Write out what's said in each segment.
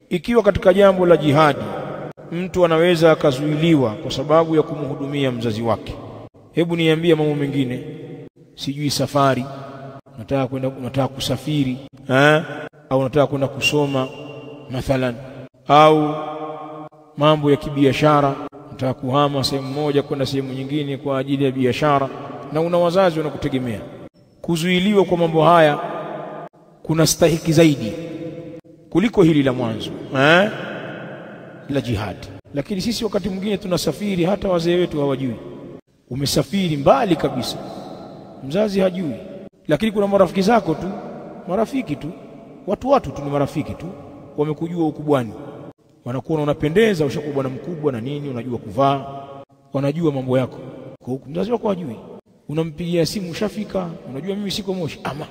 Ikiwa katika jambo la jihadi mtu anaweza akazuiliwa kwa sababu ya kumhudumia mzazi wake, hebu niambie mambo mengine, sijui safari, unataka kusafiri au unataka kwenda kusoma mathalan, au mambo ya kibiashara, unataka kuhama sehemu moja kwenda sehemu nyingine kwa ajili ya biashara na una wazazi wanakutegemea. Kuzuiliwa kwa mambo haya kuna stahiki zaidi kuliko hili la mwanzo la jihad. Lakini sisi wakati mwingine tunasafiri hata wazee wetu hawajui. Umesafiri mbali kabisa, mzazi hajui, lakini kuna marafiki zako tu, marafiki tu, watu tu ni marafiki tu, wamekujua ukubwani, wanakuona unapendeza, ushakuwa bwana mkubwa na nini, unajua kuvaa, wanajua mambo yako. Kwa huko mzazi wako hajui. Unampigia simu, ushafika, unajua mimi siko Moshi. Ama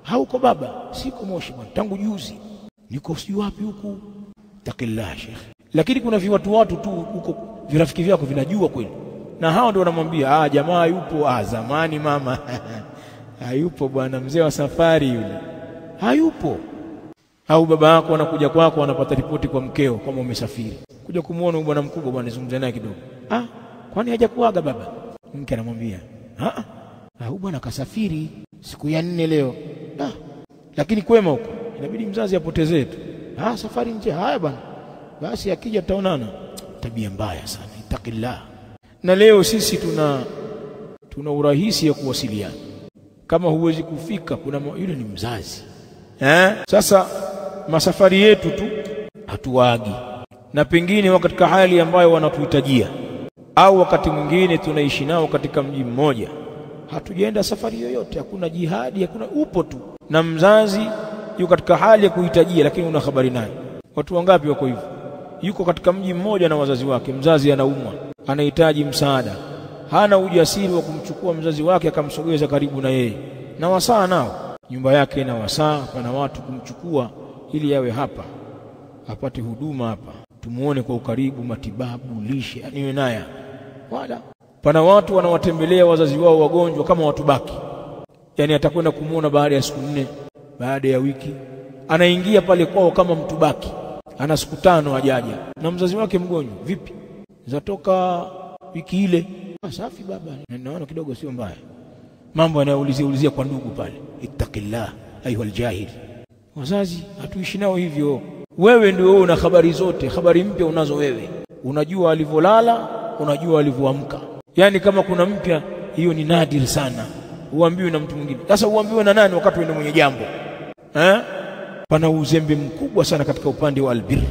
hauko baba, siko Moshi bwana, tangu juzi niko sijui wapi huku. Takillah Sheikh. Lakini kuna watu tu huko, virafiki vyako vinajua kweli, na hao ndio wanamwambia jamaa yupo, zamani mama hayupo bwana, mzee wa safari yule hayupo. Au baba yako anakuja kwako, anapata ripoti kwa mkeo kama umesafiri, kuja kumuona bwana mkubwa, bwana zungumza naye kidogo. Kwani hajakuaga baba? Mke anamwambia huyu bwana kasafiri siku ya 4 leo. Lakini kwema huko inabidi mzazi apotezee tu. Safari nje, haya bwana, basi akija tutaonana. Tabia mbaya sana, itakillah. Na leo sisi tuna urahisi ya kuwasiliana. Kama huwezi kufika, kuna yule ni mzazi. Sasa masafari yetu tu hatuagi, na pengine katika hali ambayo wanatuhitajia, au wakati mwingine tunaishi nao katika mji mmoja, hatujaenda safari yoyote, hakuna jihadi, hakuna, upo tu na mzazi yuko katika hali ya kuhitajia, lakini una habari naye. Watu wangapi wako hivyo? Yuko katika mji mmoja na wazazi wake, mzazi anaumwa, anahitaji msaada, hana ujasiri wa kumchukua mzazi wake akamsogeza karibu na yeye, na wasaa nao nyumba yake na wasaa, pana watu kumchukua ili yawe hapa apate huduma hapa, tumuone kwa ukaribu, matibabu, lishe, aniwe naye. Wala pana watu wanawatembelea wazazi wao wagonjwa kama watu baki, yani atakwenda kumuona baada ya siku 4, baada ya wiki, anaingia pale kwao kama mtu baki, ana siku 5 hajaja na mzazi wake mgonjwa. Vipi, zatoka wiki ile? Safi baba, naona kidogo sio mbaya. Mambo anayoulizia kwa ndugu pale. Ittaqillah ayuha aljahil. Wazazi hatuishi nao hivyo. Wewe ndio una habari zote, habari mpya unazo wewe. Unajua alivolala, unajua alivoamka. Yani kama kuna mpya, hiyo ni nadir sana, uambiwe na mtu mwingine. Sasa uambiwe na nani wakati wewe ndio mwenye jambo? Pana uzembe mkubwa sana katika upande wa albir.